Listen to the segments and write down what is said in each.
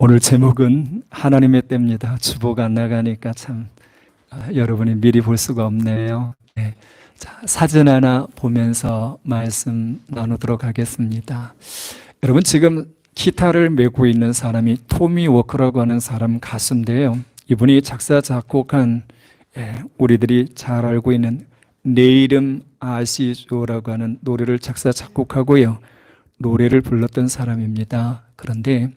오늘 제목은 하나님의 때입니다. 주보가 안 나가니까 참 여러분이 미리 볼 수가 없네요. 네. 자, 사진 하나 보면서 말씀 나누도록 하겠습니다. 여러분 지금 기타를 메고 있는 사람이 토미 워커라고 하는 사람 가수인데요. 이분이 작사 작곡한 우리들이 잘 알고 있는 내 이름 아시죠라고 하는 노래를 작사 작곡하고요. 노래를 불렀던 사람입니다. 그런데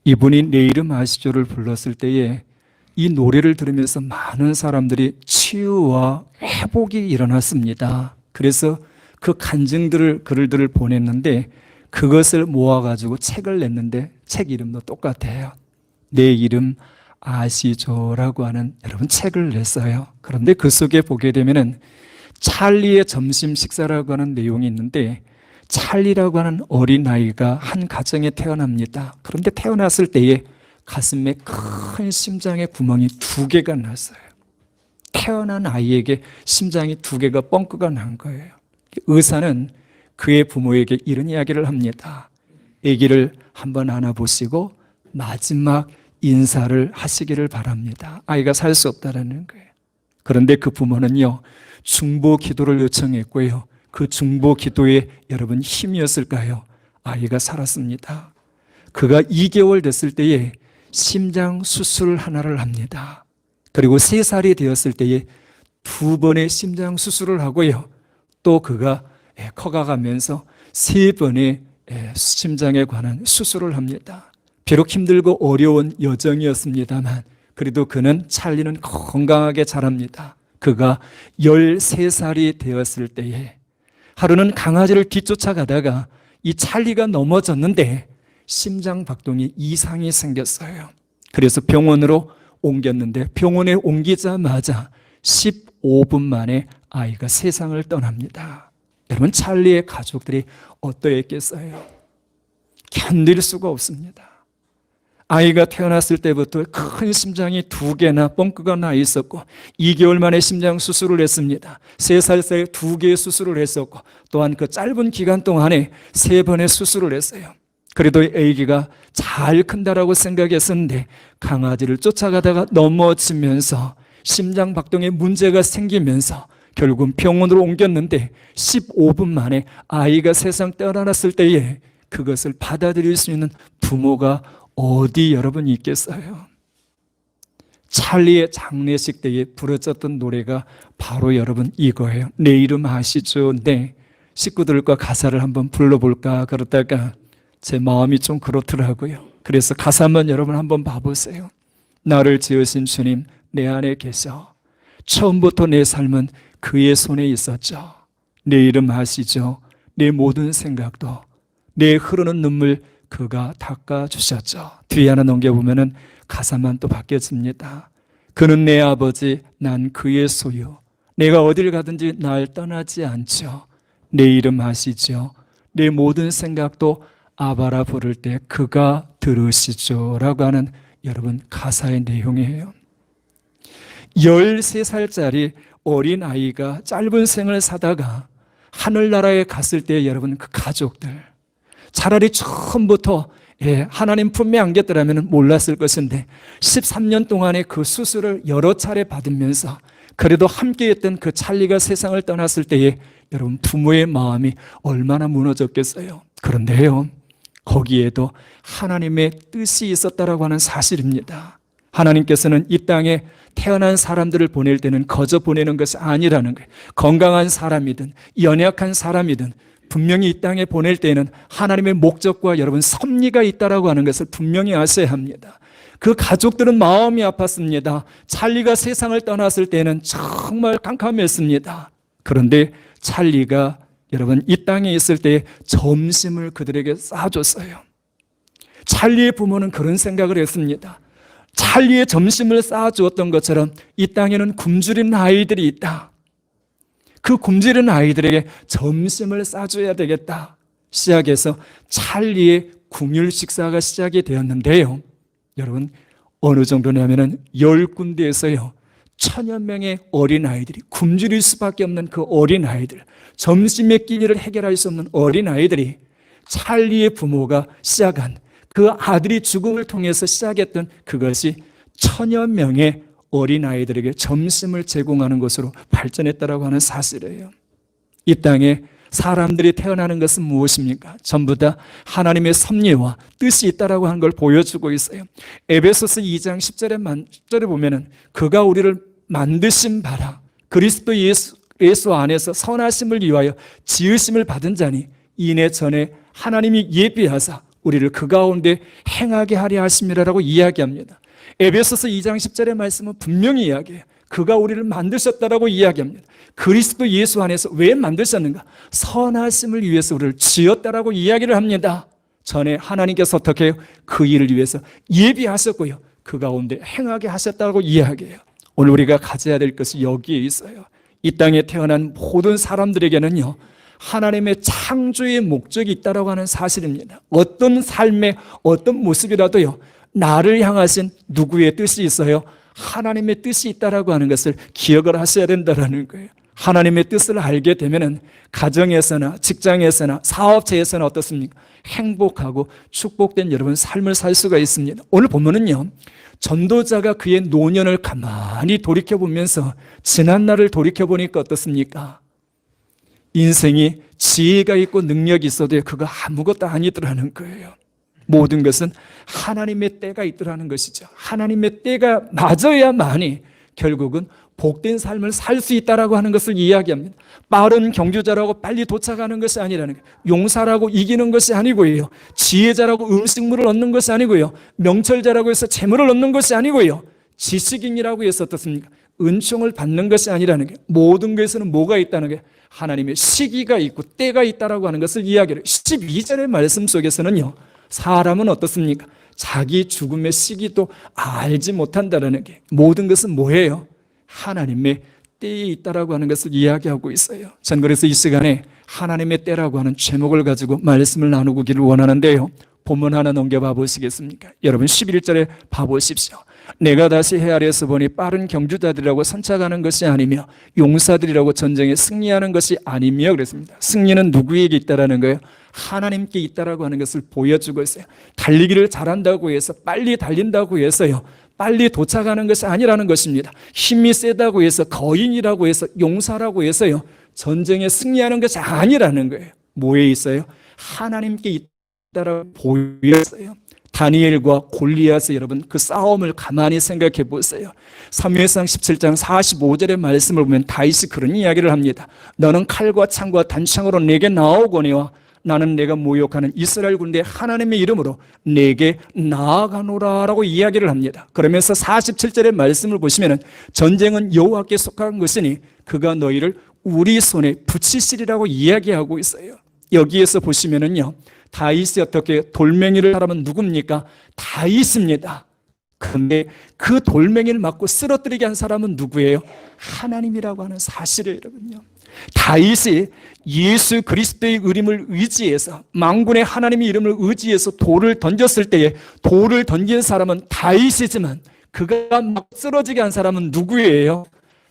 이분이 내 이름 아시죠를 불렀을 때에 이 노래를 들으면서 많은 사람들이 치유와 회복이 일어났습니다. 그래서 그 간증들을 글들을 보냈는데 그것을 모아가지고 책을 냈는데 책 이름도 똑같아요. 내 이름 아시죠라고 하는 여러분 책을 냈어요. 그런데 그 속에 보게 되면은 찰리의 점심 식사라고 하는 내용이 있는데 찰리라고 하는 어린아이가 한 가정에 태어납니다. 그런데 태어났을 때에 가슴에 큰 심장의 구멍이 2개가 났어요. 태어난 아이에게 심장이 2개가 뻥크가 난 거예요. 의사는 그의 부모에게 이런 이야기를 합니다. 아기를 한번 안아보시고 마지막 인사를 하시기를 바랍니다. 아이가 살 수 없다라는 거예요. 그런데 그 부모는요, 중보 기도를 요청했고요. 그 중보 기도에 여러분 힘이었을까요? 아이가 살았습니다. 그가 2개월 됐을 때에 심장 수술 하나를 합니다. 그리고 3살이 되었을 때에 2번의 심장 수술을 하고요. 또 그가 커가가면서 3번의 심장에 관한 수술을 합니다. 비록 힘들고 어려운 여정이었습니다만 그래도 그는 찰리는 건강하게 자랍니다. 그가 13살이 되었을 때에 하루는 강아지를 뒤쫓아가다가 이 찰리가 넘어졌는데 심장 박동이 이상이 생겼어요. 그래서 병원으로 옮겼는데 병원에 옮기자마자 15분 만에 아이가 세상을 떠납니다. 여러분 찰리의 가족들이 어떠했겠어요? 견딜 수가 없습니다. 아이가 태어났을 때부터 큰 심장이 2개나 뻥크가 나 있었고 2개월 만에 심장 수술을 했습니다. 3살 때 2개의 수술을 했었고 또한 그 짧은 기간 동안에 3번의 수술을 했어요. 그래도 아기가 잘 큰다라고 생각했었는데 강아지를 쫓아가다가 넘어지면서 심장 박동에 문제가 생기면서 결국 병원으로 옮겼는데 15분 만에 아이가 세상 떠났을 때에 그것을 받아들일 수 있는 부모가 어디 여러분 있겠어요? 찰리의 장례식 때에 부르짖던 노래가 바로 여러분 이거예요. 내 이름 아시죠? 네. 식구들과 가사를 한번 불러볼까 그러다가 제 마음이 좀 그렇더라고요. 그래서 가사 한번 여러분 한번 봐보세요. 나를 지으신 주님 내 안에 계셔. 처음부터 내 삶은 그의 손에 있었죠. 내 이름 아시죠? 내 모든 생각도 내 흐르는 눈물 그가 닦아주셨죠. 뒤에 하나 넘겨보면은 가사만 또 바뀌어집니다. 그는 내 아버지, 난 그의 소유. 내가 어딜 가든지 날 떠나지 않죠. 내 이름 아시죠? 내 모든 생각도 아바라 부를 때 그가 들으시죠. 라고 하는 여러분 가사의 내용이에요. 13살짜리 어린아이가 짧은 생을 사다가 하늘나라에 갔을 때 여러분 그 가족들 차라리 처음부터 하나님 품에 안겼더라면 몰랐을 것인데 13년 동안의 그 수술을 여러 차례 받으면서 그래도 함께했던 그 찰리가 세상을 떠났을 때에 여러분 부모의 마음이 얼마나 무너졌겠어요. 그런데요 거기에도 하나님의 뜻이 있었다라고 하는 사실입니다. 하나님께서는 이 땅에 태어난 사람들을 보낼 때는 거저 보내는 것이 아니라는 거예요. 건강한 사람이든 연약한 사람이든 분명히 이 땅에 보낼 때에는 하나님의 목적과 여러분 섭리가 있다라고 하는 것을 분명히 아셔야 합니다. 그 가족들은 마음이 아팠습니다. 찰리가 세상을 떠났을 때는 정말 깜깜했습니다. 그런데 찰리가 여러분 이 땅에 있을 때 점심을 그들에게 싸줬어요. 찰리의 부모는 그런 생각을 했습니다. 찰리의 점심을 싸주었던 것처럼 이 땅에는 굶주린 아이들이 있다. 그 굶주린 아이들에게 점심을 싸줘야 되겠다. 시작해서 찰리의 궁율 식사가 시작이 되었는데요. 여러분 어느 정도냐면은 10군데에서요 1000여 명의 어린아이들이 굶주릴 수밖에 없는 그 어린아이들, 점심의 끼니를 해결할 수 없는 어린아이들이 찰리의 부모가 시작한 그 아들이 죽음을 통해서 시작했던 그것이 천여 명의 어린아이들에게 점심을 제공하는 것으로 발전했다라고 하는 사실이에요. 이 땅에 사람들이 태어나는 것은 무엇입니까? 전부 다 하나님의 섭리와 뜻이 있다라고 하는 걸 보여주고 있어요. 에베소서 2장 10절에 보면은 그가 우리를 만드신 바라 그리스도 예수 안에서 선하심을 위하여 지으심을 받은 자니 이내 전에 하나님이 예비하사 우리를 그 가운데 행하게 하려 하심이라고 이야기합니다. 에베소서 2장 10절의 말씀은 분명히 이야기해요. 그가 우리를 만드셨다라고 이야기합니다. 그리스도 예수 안에서 왜 만드셨는가? 선하심을 위해서 우리를 지었다라고 이야기를 합니다. 전에 하나님께서 어떻게 해요? 그 일을 위해서 예비하셨고요. 그 가운데 행하게 하셨다고 이야기해요. 오늘 우리가 가져야 될 것이 여기에 있어요. 이 땅에 태어난 모든 사람들에게는요, 하나님의 창조의 목적이 있다고 하는 사실입니다. 어떤 삶의 어떤 모습이라도요, 나를 향하신 누구의 뜻이 있어요? 하나님의 뜻이 있다라고 하는 것을 기억을 하셔야 된다는 거예요. 하나님의 뜻을 알게 되면은 가정에서나 직장에서나 사업체에서나 어떻습니까? 행복하고 축복된 여러분 삶을 살 수가 있습니다. 오늘 보면은요, 전도자가 그의 노년을 가만히 돌이켜보면서 지난 날을 돌이켜보니까 어떻습니까? 인생이 지혜가 있고 능력이 있어도 그거 아무것도 아니더라는 거예요. 모든 것은 하나님의 때가 있더라는 것이죠. 하나님의 때가 맞아야만이 결국은 복된 삶을 살 수 있다라고 하는 것을 이야기합니다. 빠른 경주자라고 빨리 도착하는 것이 아니라는 거예요. 용사라고 이기는 것이 아니고요. 지혜자라고 음식물을 얻는 것이 아니고요. 명철자라고 해서 재물을 얻는 것이 아니고요. 지식인이라고 해서 어떻습니까? 은총을 받는 것이 아니라는 게 모든 것에는 뭐가 있다는 게 하나님의 시기가 있고 때가 있다라고 하는 것을 이야기를 12절의 말씀 속에서는요. 사람은 어떻습니까? 자기 죽음의 시기도 알지 못한다는 게 모든 것은 뭐예요? 하나님의 때에 있다라고 하는 것을 이야기하고 있어요. 전 그래서 이 시간에 하나님의 때라고 하는 제목을 가지고 말씀을 나누기를 원하는데요. 본문 하나 넘겨봐 보시겠습니까? 여러분 11절에 봐보십시오. 내가 다시 해 아래에서 보니 빠른 경주자들이라고 선착하는 것이 아니며 용사들이라고 전쟁에 승리하는 것이 아니며 그랬습니다. 승리는 누구에게 있다라는 거예요? 하나님께 있다라고 하는 것을 보여주고 있어요. 달리기를 잘한다고 해서 빨리 달린다고 해서요. 빨리 도착하는 것이 아니라는 것입니다. 힘이 세다고 해서 거인이라고 해서 용사라고 해서요. 전쟁에 승리하는 것이 아니라는 거예요. 뭐에 있어요? 하나님께 있다라고 보였어요. 다니엘과 골리앗의 여러분 그 싸움을 가만히 생각해 보세요. 사무엘상 17장 45절의 말씀을 보면 다윗이 그런 이야기를 합니다. 너는 칼과 창과 단창으로 내게 나오거니와 나는 내가 모욕하는 이스라엘 군대 하나님의 이름으로 내게 나아가노라라고 이야기를 합니다. 그러면서 47절의 말씀을 보시면 전쟁은 여호와께 속한 것이니 그가 너희를 우리 손에 붙이시리라고 이야기하고 있어요. 여기에서 보시면은요. 다윗이 어떻게 돌멩이를 사람은 누굽니까? 다윗입니다. 그런데 그 돌멩이를 맞고 쓰러뜨리게 한 사람은 누구예요? 하나님이라고 하는 사실이에요, 여러분요. 다윗이 예수 그리스도의 이름을 의지해서 만군의 하나님의 이름을 의지해서 돌을 던졌을 때에 돌을 던진 사람은 다윗이지만 그가 막 쓰러지게 한 사람은 누구예요?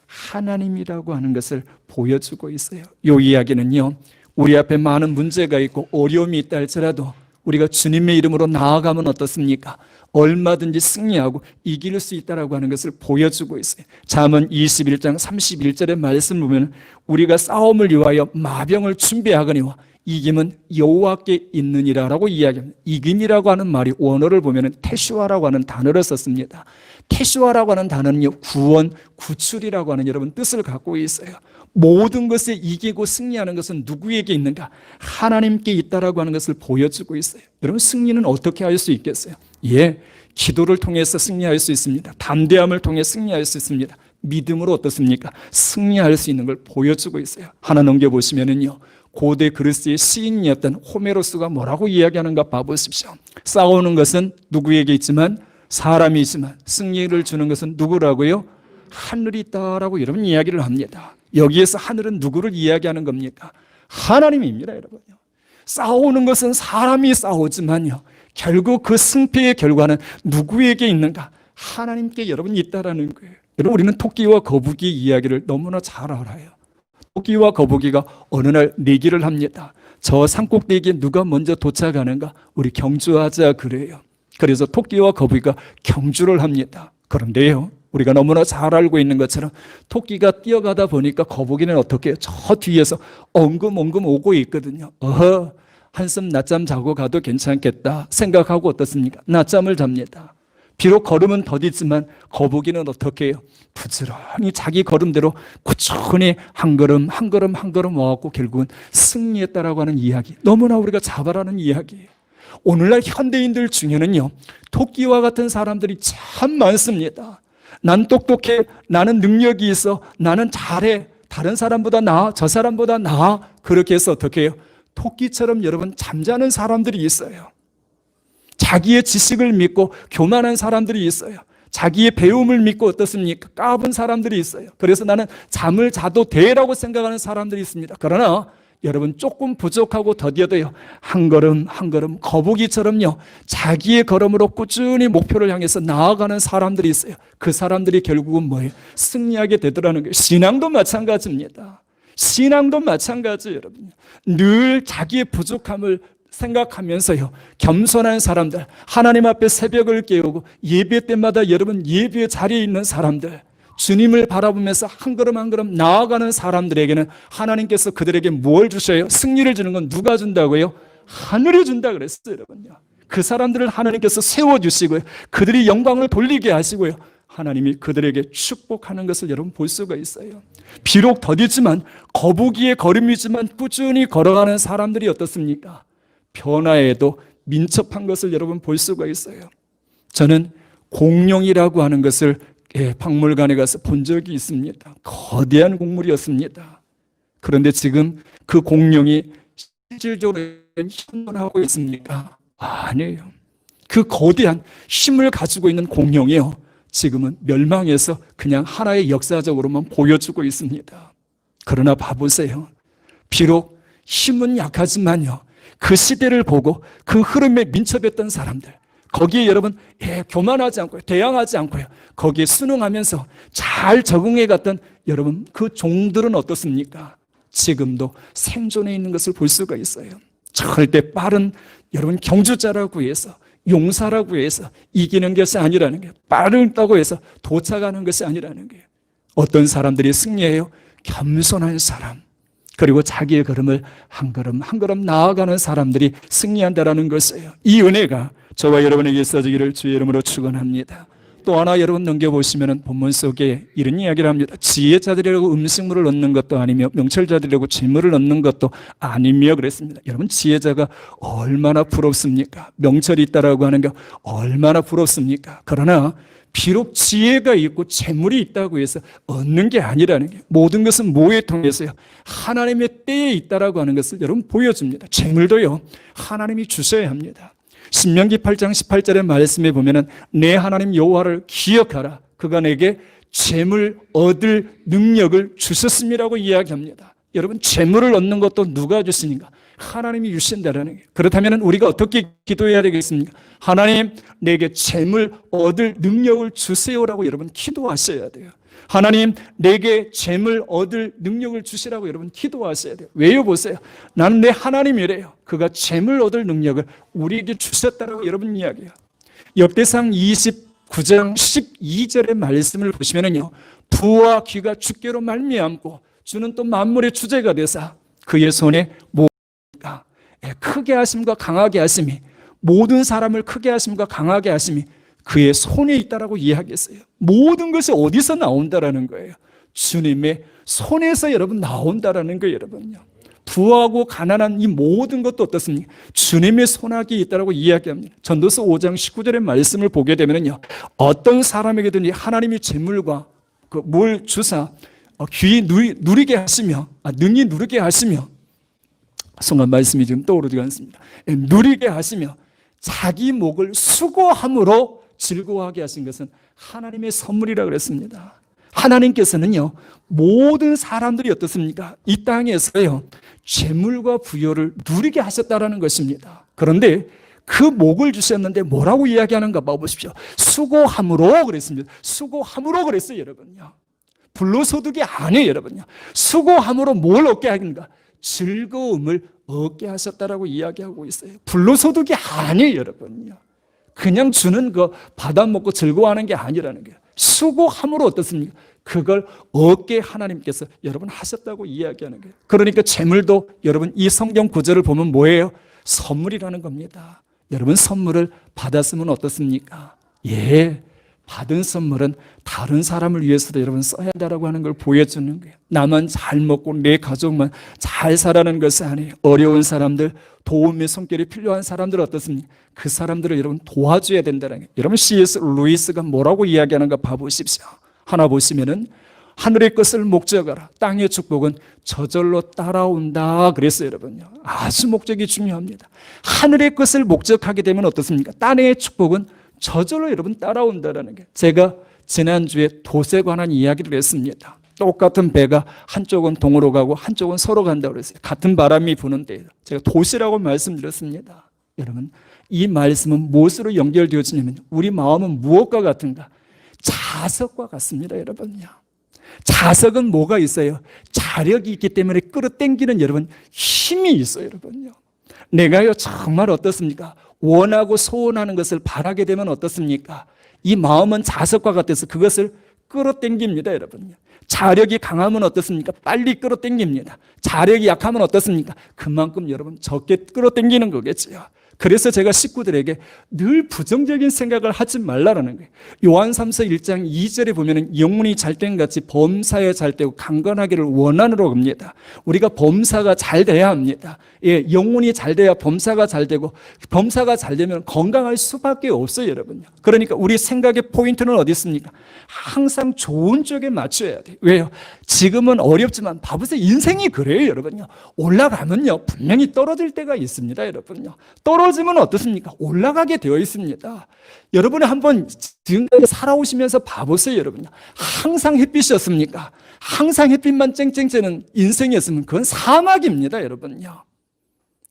하나님이라고 하는 것을 보여주고 있어요. 이 이야기는요. 우리 앞에 많은 문제가 있고 어려움이 있다 할지라도 우리가 주님의 이름으로 나아가면 어떻습니까? 얼마든지 승리하고 이길 수 있다라고 하는 것을 보여주고 있어요. 잠언 21장 31절의 말씀 보면 우리가 싸움을 위하여 마병을 준비하거니와 이김은 여호와께 있느니라라고 이야기합니다. 이김이라고 하는 말이 원어를 보면 테슈아라고 하는 단어를 썼습니다. 테슈아라고 하는 단어는요, 구원, 구출이라고 하는 여러분 뜻을 갖고 있어요. 모든 것에 이기고 승리하는 것은 누구에게 있는가? 하나님께 있다라고 하는 것을 보여주고 있어요. 여러분 승리는 어떻게 할 수 있겠어요? 예, 기도를 통해서 승리할 수 있습니다. 담대함을 통해 승리할 수 있습니다. 믿음으로 어떻습니까? 승리할 수 있는 걸 보여주고 있어요. 하나 넘겨보시면은요. 고대 그리스의 시인이었던 호메로스가 뭐라고 이야기하는가 봐보십시오. 싸우는 것은 누구에게 있지만 사람이지만 승리를 주는 것은 누구라고요? 하늘이 있다라고 여러분 이야기를 합니다. 여기에서 하늘은 누구를 이야기하는 겁니까? 하나님입니다, 여러분요. 싸우는 것은 사람이 싸우지만요. 결국 그 승패의 결과는 누구에게 있는가? 하나님께 여러분 있다라는 거예요. 여러분 우리는 토끼와 거북이 이야기를 너무나 잘 알아요. 토끼와 거북이가 어느 날 내기를 합니다. 저 산꼭대기에 누가 먼저 도착하는가? 우리 경주하자 그래요. 그래서 토끼와 거북이가 경주를 합니다. 그런데요, 우리가 너무나 잘 알고 있는 것처럼 토끼가 뛰어가다 보니까 거북이는 어떻게 해요? 저 뒤에서 엉금엉금 오고 있거든요. 한숨 낮잠 자고 가도 괜찮겠다 생각하고 어떻습니까? 낮잠을 잡니다. 비록 걸음은 더디지만 거북이는 어떻게 해요? 부지런히 자기 걸음대로 꾸준히 한 걸음 한 걸음 한 걸음 와갖고 결국은 승리했다라고 하는 이야기, 너무나 우리가 자발하는 이야기예요. 오늘날 현대인들 중에는요, 토끼와 같은 사람들이 참 많습니다. 난 똑똑해, 나는 능력이 있어, 나는 잘해, 다른 사람보다 나아, 저 사람보다 나아. 그렇게 해서 어떻게 해요? 토끼처럼 여러분 잠자는 사람들이 있어요. 자기의 지식을 믿고 교만한 사람들이 있어요. 자기의 배움을 믿고 어떻습니까? 까분 사람들이 있어요. 그래서 나는 잠을 자도 돼라고 생각하는 사람들이 있습니다. 그러나 여러분 조금 부족하고 더디어도요, 한 걸음 한 걸음 거북이처럼요, 자기의 걸음으로 꾸준히 목표를 향해서 나아가는 사람들이 있어요. 그 사람들이 결국은 뭐예요? 승리하게 되더라는 거예요. 신앙도 마찬가지입니다. 신앙도 마찬가지예요, 여러분. 늘 자기의 부족함을 생각하면서요, 겸손한 사람들, 하나님 앞에 새벽을 깨우고 예배 때마다 여러분 예배 자리에 있는 사람들, 주님을 바라보면서 한 걸음 한 걸음 나아가는 사람들에게는 하나님께서 그들에게 뭘 주셔요? 승리를 주는 건 누가 준다고요? 하늘이 준다 그랬어요, 여러분요. 그 사람들을 하나님께서 세워주시고요, 그들이 영광을 돌리게 하시고요, 하나님이 그들에게 축복하는 것을 여러분 볼 수가 있어요. 비록 더디지만 거북이의 걸음이지만 꾸준히 걸어가는 사람들이 어떻습니까? 변화에도 민첩한 것을 여러분 볼 수가 있어요. 저는 공룡이라고 하는 것을 박물관에 가서 본 적이 있습니다. 거대한 곡물이었습니다. 그런데 지금 그 공룡이 실질적으로 힘을 하고 있습니까? 아니에요. 그 거대한 힘을 가지고 있는 공룡이요, 지금은 멸망해서 그냥 하나의 역사적으로만 보여주고 있습니다. 그러나 봐보세요. 비록 힘은 약하지만요, 그 시대를 보고 그 흐름에 민첩했던 사람들, 거기에 여러분 교만하지 않고요, 대항하지 않고요, 거기에 순응하면서 잘 적응해 갔던 여러분 그 종들은 어떻습니까? 지금도 생존해 있는 것을 볼 수가 있어요. 절대 빠른 여러분 경주자라고 해서, 용사라고 해서 이기는 것이 아니라는 거예요. 빠르다고 해서 도착하는 것이 아니라는 거예요. 어떤 사람들이 승리해요? 겸손한 사람, 그리고 자기의 걸음을 한 걸음 한 걸음 나아가는 사람들이 승리한다라는 것이에요. 이 은혜가 저와 여러분에게 있어지기를 주의 이름으로 축원합니다. 또 하나 여러분 넘겨보시면 본문 속에 이런 이야기를 합니다. 지혜자들이라고 음식물을 얻는 것도 아니며 명철자들이라고 재물을 얻는 것도 아니며 그랬습니다. 여러분 지혜자가 얼마나 부럽습니까? 명철이 있다라고 하는 게 얼마나 부럽습니까? 그러나 비록 지혜가 있고 재물이 있다고 해서 얻는 게 아니라는 게, 모든 것은 뭐에 통해서요? 하나님의 때에 있다라고 하는 것을 여러분 보여줍니다. 재물도요, 하나님이 주셔야 합니다. 신명기 8장 18절의 말씀에 보면은 내 하나님 여호와를 기억하라. 그가 내게 재물 얻을 능력을 주셨음이라고 이야기합니다. 여러분 재물을 얻는 것도 누가 주시는가? 하나님이 주신다라는 거예요. 그렇다면 우리가 어떻게 기도해야 되겠습니까? 하나님 내게 재물 얻을 능력을 주세요라고 여러분 기도하셔야 돼요. 하나님 내게 재물 얻을 능력을 주시라고 여러분 기도하셔야 돼요. 왜요? 보세요. 나는 내 하나님이래요. 그가 재물 얻을 능력을 우리에게 주셨다라고 여러분 이야기해요. 역대상 29장 12절의 말씀을 보시면은요, 부와 귀가 주께로 말미암고 주는 또 만물의 주제가 되사 그의 손에 크게 하심과 강하게 하심이, 모든 사람을 크게 하심과 강하게 하심이 그의 손에 있다라고 이야기했어요. 모든 것이 어디서 나온다라는 거예요? 주님의 손에서 여러분 나온다라는 거예요, 여러분요. 부하고 가난한 이 모든 것도 어떻습니까? 주님의 손아귀에 있다라고 이야기합니다. 전도서 5장 19절의 말씀을 보게 되면요, 어떤 사람에게든지 하나님이 재물과 뭘 주사 귀 누리게 하시며, 능히 누리게 하시며, 순간 말씀이 지금 떠오르지 않습니다. 누리게 하시며 자기 목을 수고함으로 즐거워하게 하신 것은 하나님의 선물이라고 그랬습니다. 하나님께서는요, 모든 사람들이 어떻습니까? 이 땅에서요, 재물과 부여를 누리게 하셨다라는 것입니다. 그런데 그 목을 주셨는데 뭐라고 이야기하는가 봐보십시오. 수고함으로 그랬습니다. 수고함으로 그랬어요, 여러분요. 불로소득이 아니에요, 여러분요. 수고함으로 뭘 얻게 하는가? 즐거움을 얻게 하셨다라고 이야기하고 있어요. 불로소득이 아니에요, 여러분요. 그냥 주는 거 받아먹고 즐거워하는 게 아니라는 거예요. 수고함으로 어떻습니까? 그걸 얻게 하나님께서 여러분 하셨다고 이야기하는 거예요. 그러니까 재물도 여러분 이 성경 구절을 보면 뭐예요? 선물이라는 겁니다. 여러분 선물을 받았으면 어떻습니까? 예, 받은 선물은 다른 사람을 위해서도 여러분 써야 한다라고 하는 걸 보여주는 거예요. 나만 잘 먹고 내 가족만 잘 살아는 것이 아니에요. 어려운 사람들, 도움의 손길이 필요한 사람들 어떻습니까? 그 사람들을 여러분 도와줘야 된다는 거예요. 여러분 C.S. 루이스가 뭐라고 이야기하는가 봐보십시오. 하나 보시면은 하늘의 것을 목적하라. 땅의 축복은 저절로 따라온다 그랬어요, 여러분요. 아주 목적이 중요합니다. 하늘의 것을 목적하게 되면 어떻습니까? 땅의 축복은 저절로 여러분 따라온다라는 게. 제가 지난주에 돛에 관한 이야기를 했습니다. 똑같은 배가 한쪽은 동으로 가고 한쪽은 서로 간다고 그랬어요. 같은 바람이 부는데 제가 돛이라고 말씀드렸습니다. 여러분, 이 말씀은 무엇으로 연결되어지냐면 우리 마음은 무엇과 같은가? 자석과 같습니다, 여러분요. 자석은 뭐가 있어요? 자력이 있기 때문에 끌어당기는 여러분 힘이 있어요, 여러분요. 내가요 정말 어떻습니까? 원하고 소원하는 것을 바라게 되면 어떻습니까? 이 마음은 자석과 같아서 그것을 끌어당깁니다, 여러분요. 자력이 강하면 어떻습니까? 빨리 끌어당깁니다. 자력이 약하면 어떻습니까? 그만큼 여러분 적게 끌어당기는 거겠지요. 그래서 제가 식구들에게 늘 부정적인 생각을 하지 말라라는 거예요. 요한삼서 1장 2절에 보면은 영문이 잘된 같이 범사에 잘되고 강건하기를 원하노라 합니다. 우리가 범사가 잘 돼야 합니다. 예, 영혼이 잘 돼야 범사가 잘 되고 범사가 잘 되면 건강할 수밖에 없어요, 여러분요. 그러니까 우리 생각의 포인트는 어디 있습니까? 항상 좋은 쪽에 맞춰야 돼요. 왜요? 지금은 어렵지만 봐보세요. 인생이 그래요, 여러분요. 올라가면요 분명히 떨어질 때가 있습니다, 여러분요. 떨어지면 어떻습니까? 올라가게 되어 있습니다. 여러분이 한번 지금까지 살아오시면서 봐보세요, 여러분요. 항상 햇빛이었습니까? 항상 햇빛만 쨍쨍 쬐는 인생이었으면 그건 사막입니다, 여러분요.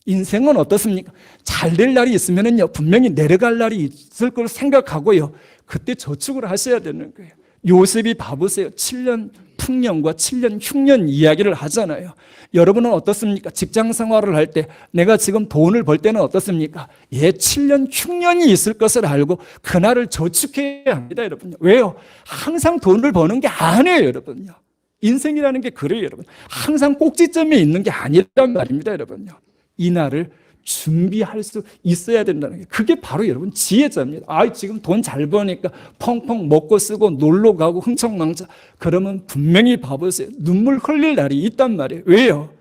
인생은 어떻습니까? 잘 될 날이 있으면요 분명히 내려갈 날이 있을 걸 생각하고요. 그때 저축을 하셔야 되는 거예요. 요셉이 봐보세요. 7년 풍년과 7년 흉년 이야기를 하잖아요. 여러분은 어떻습니까? 직장 생활을 할 때 내가 지금 돈을 벌 때는 어떻습니까? 예, 7년 흉년이 있을 것을 알고 그날을 저축해야 합니다, 여러분요. 왜요? 항상 돈을 버는 게 아니에요, 여러분요. 인생이라는 게 그래요, 여러분. 항상 꼭지점에 있는 게 아니란 말입니다, 여러분요. 이날을 준비할 수 있어야 된다는 게 그게 바로 여러분 지혜자입니다. 지금 돈 잘 버니까 펑펑 먹고 쓰고 놀러 가고 흥청망청 그러면 분명히 봐보세요. 눈물 흘릴 날이 있단 말이에요. 왜요?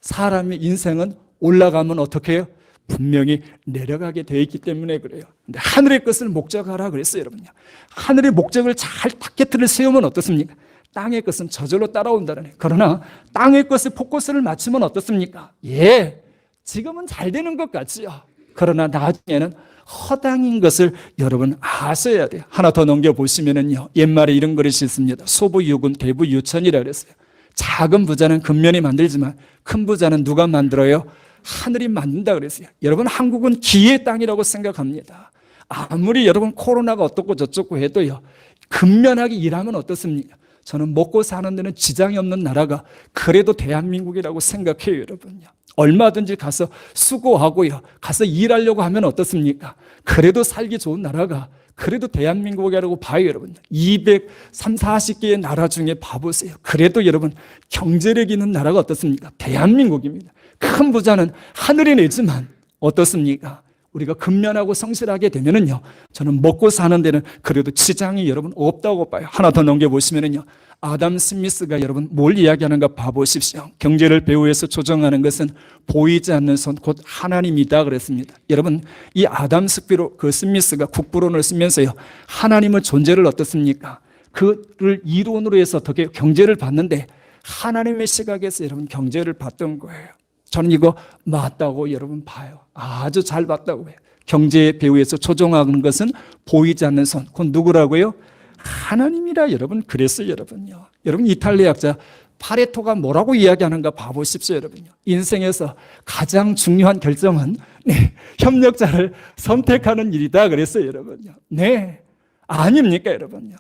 사람의 인생은 올라가면 어떻게 해요? 분명히 내려가게 되어 있기 때문에 그래요. 근데 하늘의 것을 목적하라 그랬어요, 여러분요. 하늘의 목적을 잘 타겟을 세우면 어떻습니까? 땅의 것은 저절로 따라온다는 거예요. 그러나 땅의 것에 포커스를 맞추면 어떻습니까? 예. 지금은 잘 되는 것 같지요. 그러나 나중에는 허당인 것을 여러분 아셔야 돼요. 하나 더 넘겨보시면은요. 옛말에 이런 그릇이 있습니다. 소부유군 대부유천이라 그랬어요. 작은 부자는 근면이 만들지만 큰 부자는 누가 만들어요? 하늘이 만든다 그랬어요. 여러분 한국은 기의 땅이라고 생각합니다. 아무리 여러분 코로나가 어떻고 저쩌고 해도요. 근면하게 일하면 어떻습니까? 저는 먹고 사는 데는 지장이 없는 나라가 그래도 대한민국이라고 생각해요, 여러분요. 얼마든지 가서 수고하고요. 가서 일하려고 하면 어떻습니까? 그래도 살기 좋은 나라가 그래도 대한민국이라고 봐요, 여러분. 240개의 나라 중에 봐보세요. 그래도 여러분 경제력 있는 나라가 어떻습니까? 대한민국입니다. 큰 부자는 하늘이 내지만 어떻습니까? 우리가 근면하고 성실하게 되면은요, 저는 먹고 사는 데는 그래도 지장이 여러분 없다고 봐요. 하나 더 넘겨보시면은요, 아담 스미스가 여러분 뭘 이야기하는가 봐보십시오. 경제를 배후에서 조정하는 것은 보이지 않는 손, 곧 하나님이다 그랬습니다. 여러분, 이 아담 스미스가 국부론을 쓰면서요, 하나님의 존재를 어떻습니까? 그를 이론으로 해서 어떻게 경제를 봤는데 하나님의 시각에서 여러분 경제를 봤던 거예요. 저는 이거 맞다고 여러분 봐요. 아주 잘 봤다고 해요. 경제의 배후에서 조종하는 것은 보이지 않는 손. 그건 누구라고요? 하나님이라 여러분 그랬어요, 여러분요. 여러분 이탈리아학자 파레토가 뭐라고 이야기하는가 봐보십시오, 여러분요. 인생에서 가장 중요한 결정은 협력자를 선택하는 일이다 그랬어요, 여러분요. 네, 아닙니까, 여러분요.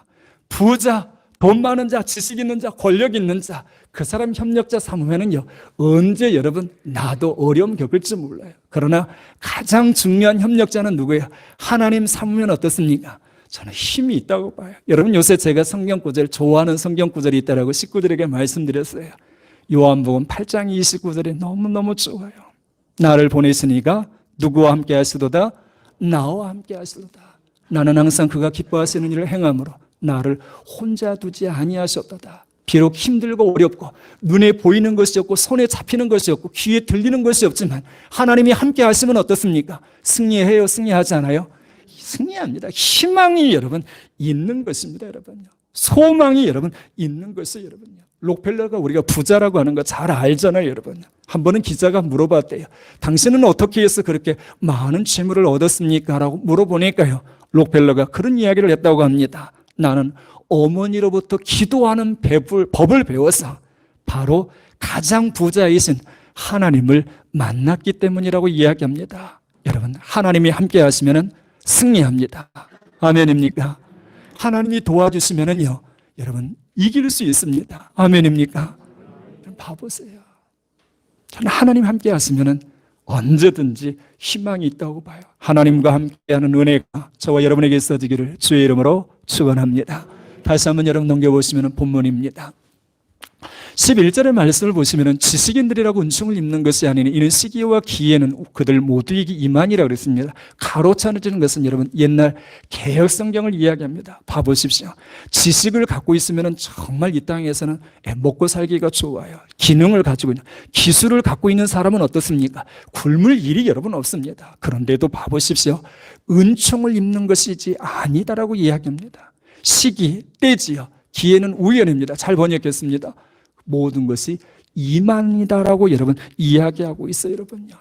부자, 돈 많은 자, 지식 있는 자, 권력 있는 자, 그 사람 협력자 삼으면은요, 언제 여러분 나도 어려움 겪을지 몰라요. 그러나 가장 중요한 협력자는 누구예요? 하나님 삼으면 어떻습니까? 저는 힘이 있다고 봐요. 여러분 요새 제가 성경 구절 좋아하는 성경 구절이 있다라고 식구들에게 말씀드렸어요. 요한복음 8장 29절이 너무너무 좋아요. 나를 보내시니가 누구와 함께 하시도다? 나와 함께 하시도다. 나는 항상 그가 기뻐하시는 일을 행함으로 나를 혼자 두지 아니하셨도다. 비록 힘들고 어렵고 눈에 보이는 것이 없고 손에 잡히는 것이 없고 귀에 들리는 것이 없지만 하나님이 함께 하시면 어떻습니까? 승리해요? 승리하지 않아요? 승리합니다. 희망이 여러분 있는 것입니다. 여러분요. 소망이 여러분 있는 것이 여러분요. 록펠러가 우리가 부자라고 하는 거 잘 알잖아요. 여러분. 한 번은 기자가 물어봤대요. 당신은 어떻게 해서 그렇게 많은 재물을 얻었습니까? 라고 물어보니까요. 록펠러가 그런 이야기를 했다고 합니다. 나는 어머니로부터 기도하는 법을 배워서 바로 가장 부자이신 하나님을 만났기 때문이라고 이야기합니다. 여러분, 하나님이 함께 하시면 승리합니다. 아멘입니까? 하나님이 도와주시면은요, 여러분, 이길 수 있습니다. 아멘입니까? 봐보세요. 저는 하나님 함께 하시면은 언제든지 희망이 있다고 봐요. 하나님과 함께하는 은혜가 저와 여러분에게 있어지기를 주의 이름으로 축원합니다. 다시 한번 여러분 넘겨보시면 본문입니다. 11절의 말씀을 보시면 지식인들이라고 은총을 입는 것이 아니니 이는 시기와 기회는 그들 모두에게 임하니라 그랬습니다. 가로차는 것은 여러분 옛날 개역 성경을 이야기합니다. 봐보십시오. 지식을 갖고 있으면 정말 이 땅에서는 먹고 살기가 좋아요. 기능을 가지고 있는, 기술을 갖고 있는 사람은 어떻습니까? 굶을 일이 여러분 없습니다. 그런데도 봐보십시오. 은총을 입는 것이지 아니다라고 이야기합니다. 시기, 때지요. 기회는 우연입니다. 잘 번역했습니다. 모든 것이 이만이다라고 여러분 이야기하고 있어요. 여러분요.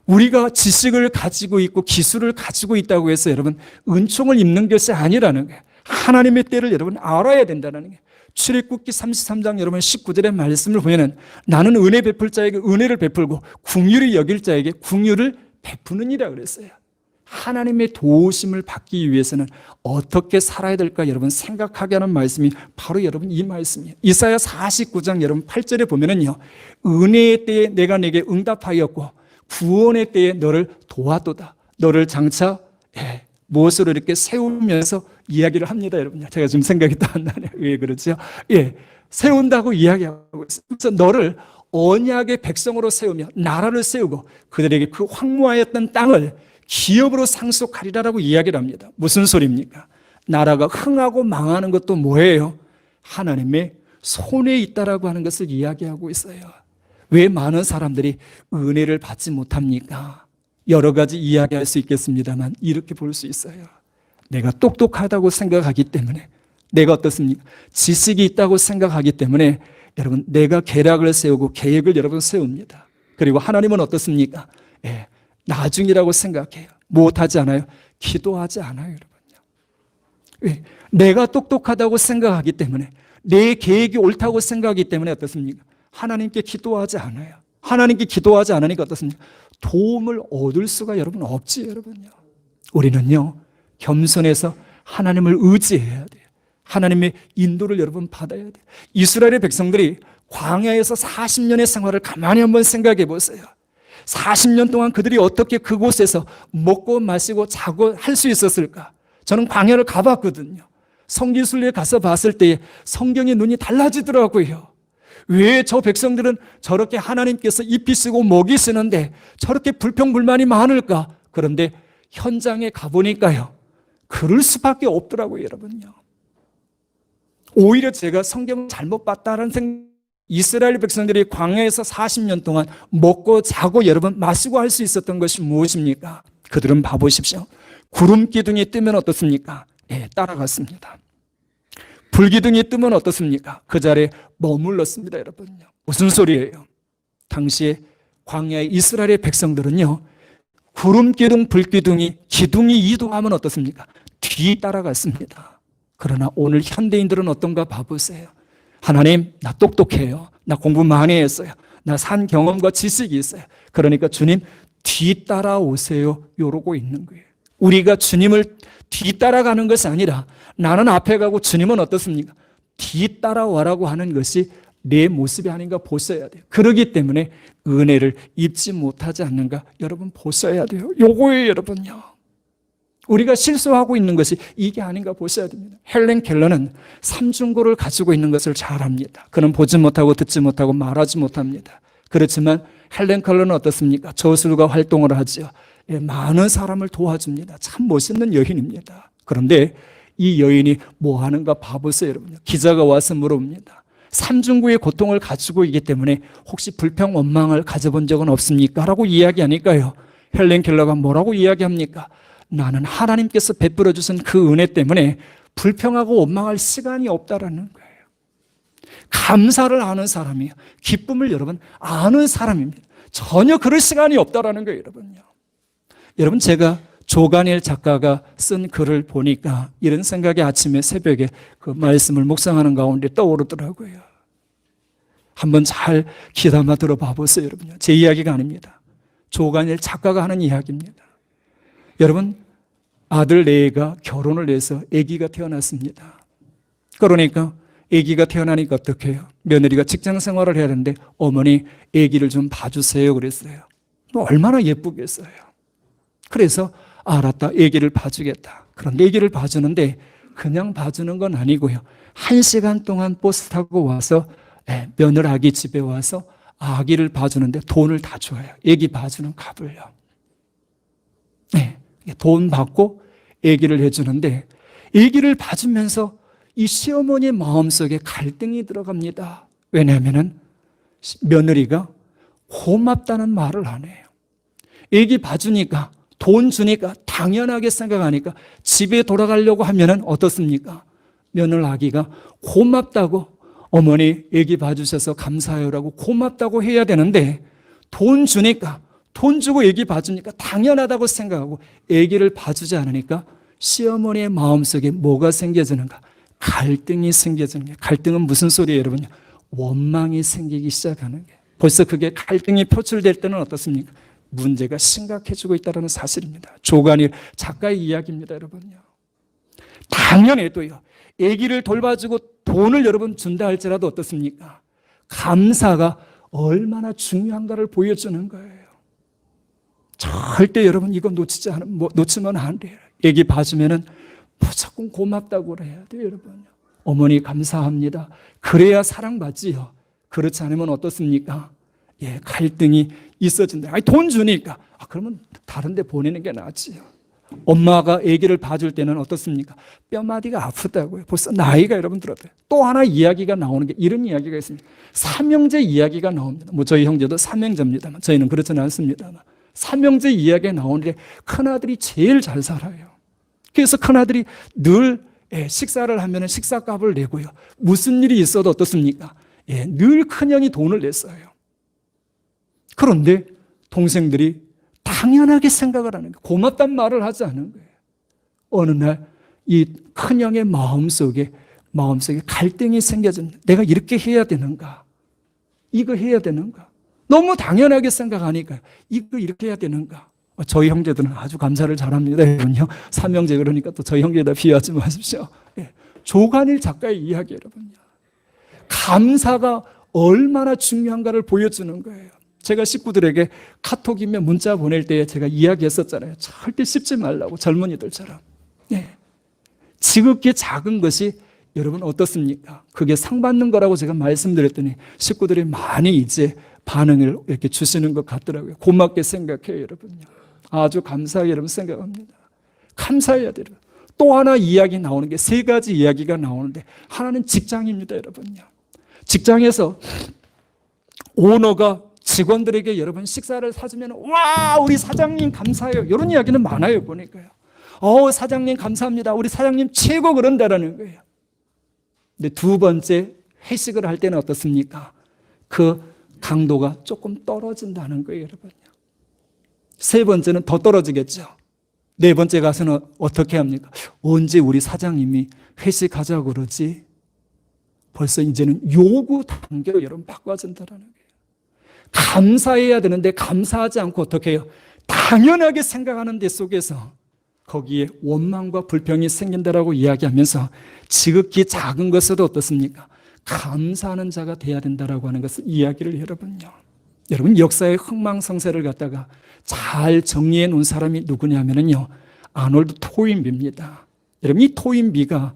우리가 지식을 가지고 있고 기술을 가지고 있다고 해서 여러분 은총을 입는 것이 아니라는 거예요. 하나님의 때를 여러분 알아야 된다는 거예요. 출애굽기 33장 여러분 19절의 말씀을 보면은 나는 은혜 베풀 자에게 은혜를 베풀고 긍휼히 여길 자에게 긍휼을 베푸느니라 그랬어요. 하나님의 도우심을 받기 위해서는 어떻게 살아야 될까 여러분 생각하게 하는 말씀이 바로 여러분 이 말씀이에요. 이사야 49장 여러분 8절에 보면은요. 은혜의 때에 내가 내게 응답하였고 구원의 때에 너를 도와도다. 너를 장차 무엇으로 이렇게 세우면서 이야기를 합니다. 여러분. 제가 지금 생각이 또 안 나네요. 왜 그렇죠? 세운다고 이야기하고 있어요. 그래서 너를 언약의 백성으로 세우며 나라를 세우고 그들에게 그 황무하였던 땅을 기업으로 상속하리라라고 이야기를 합니다. 무슨 소리입니까? 나라가 흥하고 망하는 것도 뭐예요? 하나님의 손에 있다라고 하는 것을 이야기하고 있어요. 왜 많은 사람들이 은혜를 받지 못합니까? 여러 가지 이야기할 수 있겠습니다만 이렇게 볼 수 있어요. 내가 똑똑하다고 생각하기 때문에, 내가 어떻습니까? 지식이 있다고 생각하기 때문에 여러분 내가 계략을 세우고 계획을 여러분 세웁니다. 그리고 하나님은 어떻습니까? 나중이라고 생각해요. 못하지 않아요? 기도하지 않아요, 여러분요. 왜? 내가 똑똑하다고 생각하기 때문에, 내 계획이 옳다고 생각하기 때문에 어떻습니까? 하나님께 기도하지 않아요. 하나님께 기도하지 않으니까 어떻습니까? 도움을 얻을 수가 여러분 없지, 여러분요. 우리는요, 겸손해서 하나님을 의지해야 돼요. 하나님의 인도를 여러분 받아야 돼요. 이스라엘의 백성들이 광야에서 40년의 생활을 가만히 한번 생각해 보세요. 40년 동안 그들이 어떻게 그곳에서 먹고 마시고 자고 할 수 있었을까? 저는 광야를 가봤거든요. 성지순례에 가서 봤을 때 성경의 눈이 달라지더라고요. 왜 저 백성들은 저렇게 하나님께서 입히시고 먹이시는데 저렇게 불평불만이 많을까? 그런데 현장에 가보니까요. 그럴 수밖에 없더라고요, 여러분요. 오히려 제가 성경을 잘못 봤다는 생각, 이스라엘 백성들이 광야에서 40년 동안 먹고 자고 여러분 마시고 할 수 있었던 것이 무엇입니까? 그들은 봐보십시오. 구름 기둥이 뜨면 어떻습니까? 따라갔습니다. 불기둥이 뜨면 어떻습니까? 그 자리에 머물렀습니다, 여러분요. 무슨 소리예요? 당시에 광야의 이스라엘의 백성들은요, 구름 기둥, 불기둥이 기둥이 이동하면 어떻습니까? 뒤 따라갔습니다. 그러나 오늘 현대인들은 어떤가 봐보세요. 하나님, 나 똑똑해요. 나 공부 많이 했어요. 나 산 경험과 지식이 있어요. 그러니까 주님 뒤따라오세요. 이러고 있는 거예요. 우리가 주님을 뒤따라가는 것이 아니라 나는 앞에 가고 주님은 어떻습니까? 뒤따라와라고 하는 것이 내 모습이 아닌가 보셔야 돼요. 그렇기 때문에 은혜를 입지 못하지 않는가 여러분 보셔야 돼요. 요거예요 여러분요. 우리가 실수하고 있는 것이 이게 아닌가 보셔야 됩니다. 헬렌 켈러는 삼중고를 가지고 있는 것을 잘 압니다. 그는 보지 못하고 듣지 못하고 말하지 못합니다. 그렇지만 헬렌 켈러는 어떻습니까? 저술가 활동을 하죠. 많은 사람을 도와줍니다. 참 멋있는 여인입니다. 그런데 이 여인이 뭐 하는가 봐보세요 여러분. 기자가 와서 물어봅니다. 삼중고의 고통을 가지고 있기 때문에 혹시 불평 원망을 가져본 적은 없습니까? 라고 이야기하니까요. 헬렌 켈러가 뭐라고 이야기합니까? 나는 하나님께서 베풀어 주신 그 은혜 때문에 불평하고 원망할 시간이 없다라는 거예요. 감사를 아는 사람이에요. 기쁨을 여러분 아는 사람입니다. 전혀 그럴 시간이 없다라는 거예요, 여러분요. 여러분 제가 조간일 작가가 쓴 글을 보니까 이런 생각이 아침에 새벽에 그 말씀을 묵상하는 가운데 떠오르더라고요. 한번 잘 귀담아 들어봐 보세요, 여러분요. 제 이야기가 아닙니다. 조간일 작가가 하는 이야기입니다. 여러분, 아들 레이가 결혼을 해서 아기가 태어났습니다. 그러니까 아기가 태어나니까 어떻게 해요? 며느리가 직장 생활을 해야 되는데 어머니 아기를 좀 봐주세요 그랬어요. 얼마나 예쁘겠어요. 그래서 알았다, 아기를 봐주겠다. 그런데 아기를 봐주는데 그냥 봐주는 건 아니고요. 1시간 동안 버스 타고 와서 며느라기 집에 와서 아기를 봐주는데 돈을 다 줘요. 아기 봐주는 값을요. 돈 받고 아기를 해주는데 아기를 봐주면서 이 시어머니의 마음속에 갈등이 들어갑니다. 왜냐하면 며느리가 고맙다는 말을 안 해요. 아기 봐주니까 돈 주니까 당연하게 생각하니까 집에 돌아가려고 하면은 어떻습니까? 며느라기가 고맙다고 어머니 아기 봐주셔서 감사해요라고 고맙다고 해야 되는데 돈 주니까 돈 주고 아기 봐주니까 당연하다고 생각하고 아기를 봐주지 않으니까 시어머니의 마음속에 뭐가 생겨지는가? 갈등이 생겨지는 거예요. 갈등은 무슨 소리예요, 여러분? 원망이 생기기 시작하는 거예요. 벌써 그게 갈등이 표출될 때는 어떻습니까? 문제가 심각해지고 있다는 사실입니다. 조간일 작가의 이야기입니다, 여러분요. 당연해도요. 아기를 돌봐주고 돈을 여러분 준다 할지라도 어떻습니까? 감사가 얼마나 중요한가를 보여주는 거예요. 절대 여러분 이거 놓치면 안 돼요. 아기 봐주면은 무조건 고맙다고 해야 돼요, 여러분. 어머니 감사합니다. 그래야 사랑받지요. 그렇지 않으면 어떻습니까? 갈등이 있어진다. 아니, 돈 주니까. 그러면 다른 데 보내는 게 낫지요. 엄마가 아기를 봐줄 때는 어떻습니까? 뼈마디가 아프다고요. 벌써 나이가 여러분 들었대요. 또 하나 이야기가 나오는 게 이런 이야기가 있습니다. 삼형제 이야기가 나옵니다. 저희 형제도 삼형제입니다만 저희는 그렇지는 않습니다만 삼형제 이야기가 나오는데 큰아들이 제일 잘 살아요. 그래서 큰아들이 늘 식사를 하면 식사값을 내고요. 무슨 일이 있어도 어떻습니까? 늘 큰형이 돈을 냈어요. 그런데 동생들이 당연하게 생각을 하는 거예요. 고맙단 말을 하지 않은 거예요. 어느 날 이 큰형의 마음속에 갈등이 생겨집니다. 내가 이렇게 해야 되는가? 이거 해야 되는가? 너무 당연하게 생각하니까 이거 이렇게 해야 되는가? 저희 형제들은 아주 감사를 잘합니다. 여러분요. 삼형제 그러니까 또 저희 형제다 비하하지 마십시오. 조간일 작가의 이야기 여러분요. 감사가 얼마나 중요한가를 보여주는 거예요. 제가 식구들에게 카톡이며 문자 보낼 때 제가 이야기했었잖아요. 절대 씹지 말라고 젊은이들처럼. 지극히 작은 것이 여러분 어떻습니까? 그게 상 받는 거라고 제가 말씀드렸더니 식구들이 많이 이제 반응을 이렇게 주시는 것 같더라고요. 고맙게 생각해요, 여러분요. 아주 감사하게 여러분 생각합니다. 감사해야 돼요. 또 하나 이야기 나오는 게 세 가지 이야기가 나오는데 하나는 직장입니다, 여러분요. 직장에서 오너가 직원들에게 여러분 식사를 사주면 와 우리 사장님 감사해요. 이런 이야기는 많아요 보니까요. 사장님 감사합니다. 우리 사장님 최고 그런다라는 거예요. 근데 두 번째 회식을 할 때는 어떻습니까? 그 강도가 조금 떨어진다는 거예요, 여러분요. 세 번째는 더 떨어지겠죠. 네 번째 가서는 어떻게 합니까? 언제 우리 사장님이 회식하자고 그러지? 벌써 이제는 요구 단계로 여러분 바꿔진다는 거예요. 감사해야 되는데 감사하지 않고 어떻게 해요? 당연하게 생각하는 데 속에서 거기에 원망과 불평이 생긴다라고 이야기하면서 지극히 작은 것에도 어떻습니까? 감사하는 자가 돼야 된다라고 하는 것을 이야기를 여러분 역사의 흥망성쇠를 갖다가 잘 정리해 놓은 사람이 누구냐면요, 아놀드 토인비입니다. 여러분 이 토인비가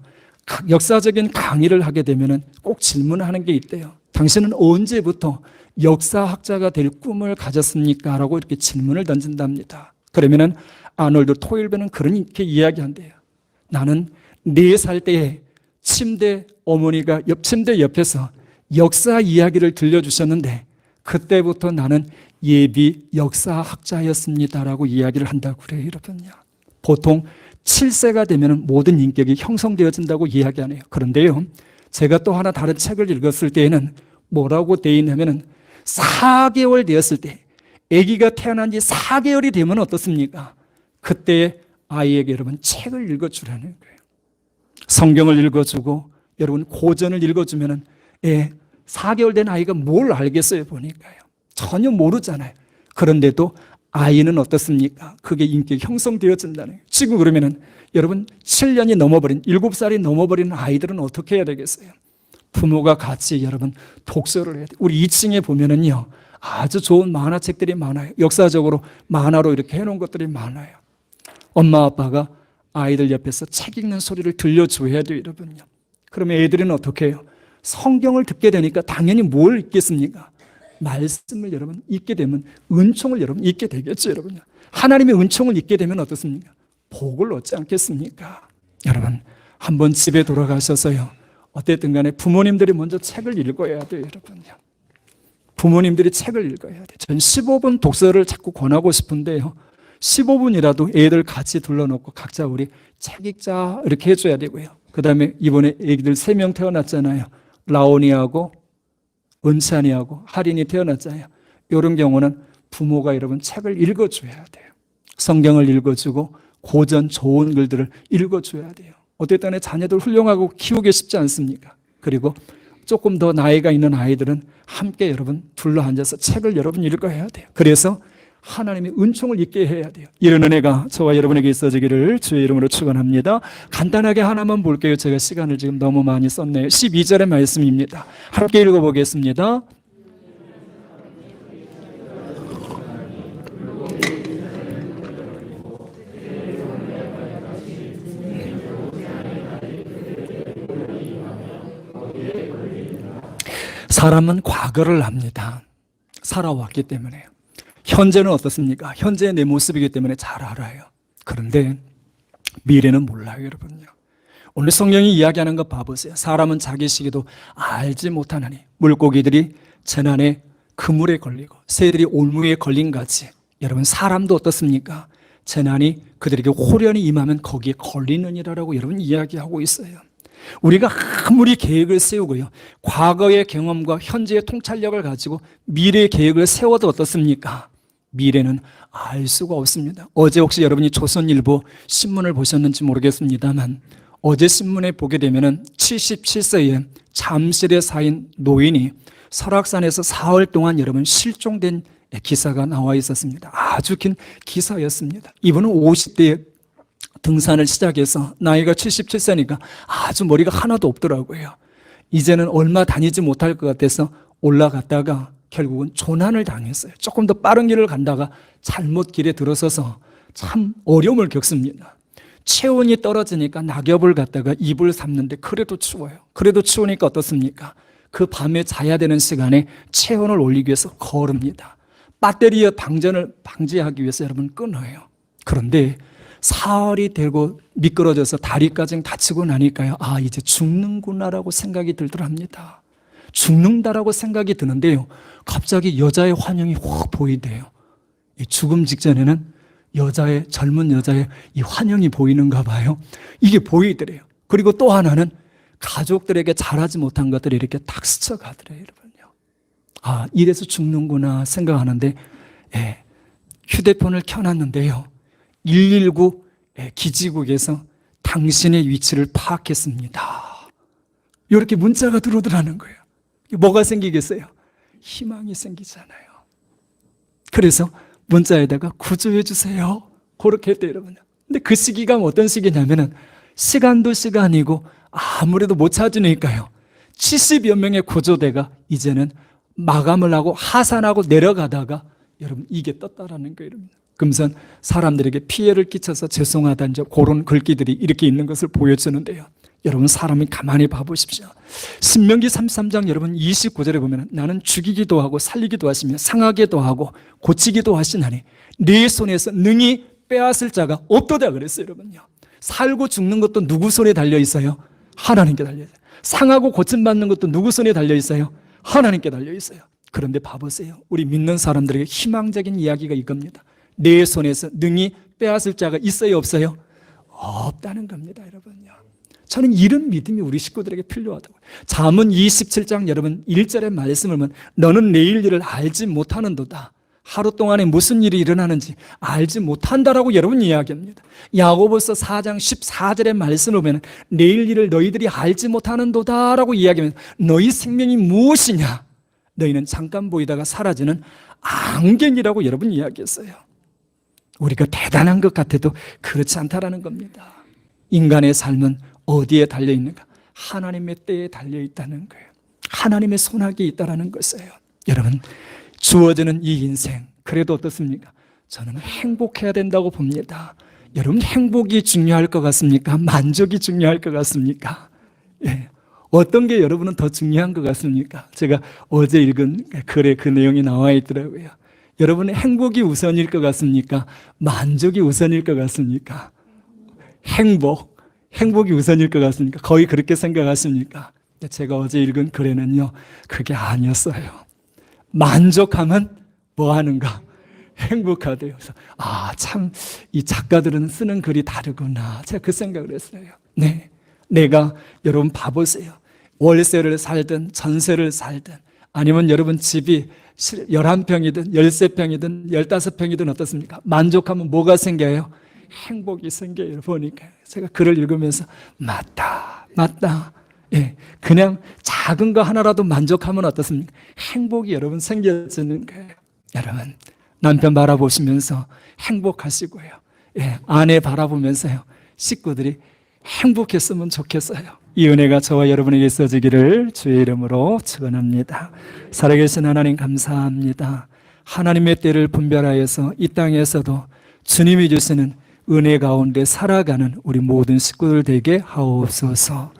역사적인 강의를 하게 되면은 꼭 질문하는 게 있대요. 당신은 언제부터 역사학자가 될 꿈을 가졌습니까? 라고 이렇게 질문을 던진답니다. 그러면은 아놀드 토인비는 그렇게 이야기한대요. 나는 4살 때에 어머니가 침대 옆에서 역사 이야기를 들려주셨는데 그때부터 나는 예비 역사학자였습니다라고 이야기를 한다고 그래요, 여러분요. 보통 7세가 되면 모든 인격이 형성되어진다고 이야기하네요. 그런데요, 제가 또 하나 다른 책을 읽었을 때에는 뭐라고 되어 있냐면은 4개월 되었을 때, 아기가 태어난 지 4개월이 되면 어떻습니까? 그때 아이에게 여러분 책을 읽어주라는 거예요. 성경을 읽어주고 여러분 고전을 읽어주면은 4개월 된 아이가 뭘 알겠어요, 보니까요. 전혀 모르잖아요. 그런데도 아이는 어떻습니까? 그게 인격이 형성되어진다는 거예요. 지금 그러면은 여러분 7년이 넘어버린 7살이 넘어버린 아이들은 어떻게 해야 되겠어요? 부모가 같이 여러분 독서를 해야 돼요. 우리 2층에 보면은요, 아주 좋은 만화책들이 많아요. 역사적으로 만화로 이렇게 해놓은 것들이 많아요. 엄마 아빠가 아이들 옆에서 책 읽는 소리를 들려줘야 돼요, 여러분요. 그러면 애들은 어떻게 해요? 성경을 듣게 되니까 당연히 뭘 읽겠습니까? 말씀을 여러분 읽게 되면 은총을 여러분 읽게 되겠죠, 여러분. 하나님의 은총을 읽게 되면 어떻습니까? 복을 얻지 않겠습니까? 여러분, 한번 집에 돌아가셔서요, 어쨌든 간에 부모님들이 먼저 책을 읽어야 돼요, 여러분요. 부모님들이 책을 읽어야 돼요. 전 15분 독서를 자꾸 권하고 싶은데요, 15분이라도 애들 같이 둘러놓고 각자 우리 책 읽자 이렇게 해줘야 되고요. 그 다음에 이번에 애기들 3명 태어났잖아요. 라온이하고 은찬이하고 할인이 태어났잖아요. 이런 경우는 부모가 여러분 책을 읽어줘야 돼요. 성경을 읽어주고 고전 좋은 글들을 읽어줘야 돼요. 어쨌든 자녀들 훌륭하고 키우기 쉽지 않습니까? 그리고 조금 더 나이가 있는 아이들은 함께 여러분 둘러앉아서 책을 여러분 읽어야 돼요. 그래서 하나님의 은총을 잊게 해야 돼요. 이런 은혜가 저와 여러분에게 있어지기를 주의 이름으로 축원합니다. 간단하게 하나만 볼게요. 제가 시간을 지금 너무 많이 썼네요. 12절의 말씀입니다. 함께 읽어보겠습니다. 사람은 과거를 압니다. 살아왔기 때문에요. 현재는 어떻습니까? 현재의 내 모습이기 때문에 잘 알아요. 그런데 미래는 몰라요, 여러분요. 오늘 성경이 이야기하는 거 봐보세요. 사람은 자기 시기도 알지 못하나니 물고기들이 재난에 그물에 걸리고 새들이 올무에 걸린 같이 여러분 사람도 어떻습니까? 재난이 그들에게 호련히 임하면 거기에 걸리느니라라고 여러분 이야기하고 있어요. 우리가 아무리 계획을 세우고요, 과거의 경험과 현재의 통찰력을 가지고 미래의 계획을 세워도 어떻습니까? 미래는 알 수가 없습니다. 어제 혹시 여러분이 조선일보 신문을 보셨는지 모르겠습니다만 어제 신문에 보게 되면은 77세의 잠실의 사인 노인이 설악산에서 사흘 동안 여러분 실종된 기사가 나와 있었습니다. 아주 긴 기사였습니다. 이분은 50대에 등산을 시작해서 나이가 77세니까 아주 머리가 하나도 없더라고요. 이제는 얼마 다니지 못할 것 같아서 올라갔다가 결국은 조난을 당했어요. 조금 더 빠른 길을 간다가 잘못 길에 들어서서 참 어려움을 겪습니다. 체온이 떨어지니까 낙엽을 갖다가 입을 삼는데 그래도 추워요. 그래도 추우니까 어떻습니까? 그 밤에 자야 되는 시간에 체온을 올리기 위해서 걸읍니다. 배터리의 방전을 방지하기 위해서 여러분 끊어요. 그런데 사흘이 되고 미끄러져서 다리까지 다치고 나니까요, 아 이제 죽는구나라고 생각이 들더랍니다. 죽는다라고 생각이 드는데요, 갑자기 여자의 환영이 확 보이대요. 죽음 직전에는 젊은 여자의 이 환영이 보이는가 봐요. 이게 보이더래요. 그리고 또 하나는 가족들에게 잘하지 못한 것들이 이렇게 탁 스쳐가더래요, 여러분요. 아 이래서 죽는구나 생각하는데, 휴대폰을 켜놨는데요, 119 기지국에서 당신의 위치를 파악했습니다. 이렇게 문자가 들어오더라는 거예요. 뭐가 생기겠어요? 희망이 생기잖아요. 그래서 문자에다가 구조해 주세요. 그렇게 했대요, 여러분. 근데 그 시기가 어떤 시기냐면은 시간도 시간이고 아무래도 못 찾으니까요. 70여 명의 구조대가 이제는 마감을 하고 하산하고 내려가다가 여러분 이게 떴다라는 거예요. 그러면서 사람들에게 피해를 끼쳐서 죄송하다 이제 그런 글귀들이 이렇게 있는 것을 보여주는데요. 여러분 사람이 가만히 봐보십시오. 신명기 33장 여러분 29절에 보면 나는 죽이기도 하고 살리기도 하시며 상하게도 하고 고치기도 하시나니 네 손에서 능히 빼앗을 자가 없도다 그랬어요. 여러분요. 살고 죽는 것도 누구 손에 달려 있어요? 하나님께 달려 있어요. 상하고 고침받는 것도 누구 손에 달려 있어요? 하나님께 달려 있어요. 그런데 봐보세요. 우리 믿는 사람들에게 희망적인 이야기가 이겁니다. 내 손에서 능히 빼앗을 자가 있어요, 없어요? 없다는 겁니다, 여러분요. 저는 이런 믿음이 우리 식구들에게 필요하다고요. 잠언 27장 여러분 1절의 말씀을 보면 너는 내일 일을 알지 못하는도다. 하루 동안에 무슨 일이 일어나는지 알지 못한다라고 여러분 이야기합니다. 야고보서 4장 14절의 말씀을 보면 내일 일을 너희들이 알지 못하는도다라고 이야기하면서 너희 생명이 무엇이냐? 너희는 잠깐 보이다가 사라지는 안경이라고 여러분 이야기했어요. 우리가 대단한 것 같아도 그렇지 않다라는 겁니다. 인간의 삶은 어디에 달려있는가? 하나님의 때에 달려있다는 거예요. 하나님의 손아귀에 있다는 것이에요. 여러분 주어지는 이 인생 그래도 어떻습니까? 저는 행복해야 된다고 봅니다. 여러분 행복이 중요할 것 같습니까? 만족이 중요할 것 같습니까? 예. 어떤 게 여러분은 더 중요한 것 같습니까? 제가 어제 읽은 글에 그 내용이 나와 있더라고요. 여러분의 행복이 우선일 것 같습니까? 만족이 우선일 것 같습니까? 행복이 우선일 것 같습니까? 거의 그렇게 생각하십니까? 제가 어제 읽은 글에는요, 그게 아니었어요. 만족하면 뭐 하는가? 행복하대요. 그래서 참 이 작가들은 쓰는 글이 다르구나. 제가 그 생각을 했어요. 네, 내가 여러분 봐보세요. 월세를 살든 전세를 살든 아니면 여러분 집이 11평이든 13평이든 15평이든 어떻습니까? 만족하면 뭐가 생겨요? 행복이 생겨요. 보니까 제가 글을 읽으면서 맞다. 예, 그냥 작은 거 하나라도 만족하면 어떻습니까? 행복이 여러분 생겨지는 거예요. 여러분 남편 바라보시면서 행복하시고요. 예, 아내 바라보면서요. 식구들이 행복했으면 좋겠어요. 이 은혜가 저와 여러분에게 있어지기를 주의 이름으로 축원합니다. 살아계신 하나님 감사합니다. 하나님의 때를 분별하여서 이 땅에서도 주님이 주시는 은혜 가운데 살아가는 우리 모든 식구들 되게 하옵소서.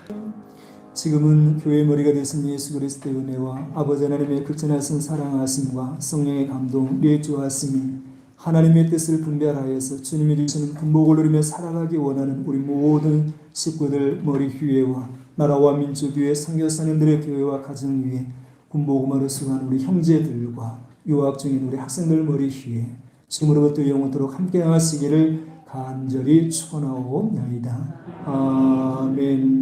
지금은 교회의 머리가 되신 예수 그리스도의 은혜와 아버지 하나님의 극진하신 사랑하심과 성령의 감동, 내주하심이 하나님의 뜻을 분별하여서 주님이 주시는 군복을 누리며 살아가기 원하는 우리 모든 식구들 머리 위에와 나라와 민족 위에 선교사님들의 교회와 가정 위에 군복음으로 수고하는 우리 형제들과 유학 중인 우리 학생들 머리 위에 지금으로부터 영원토록 함께 하시기를 간절히 축원하옵나이다. 아멘.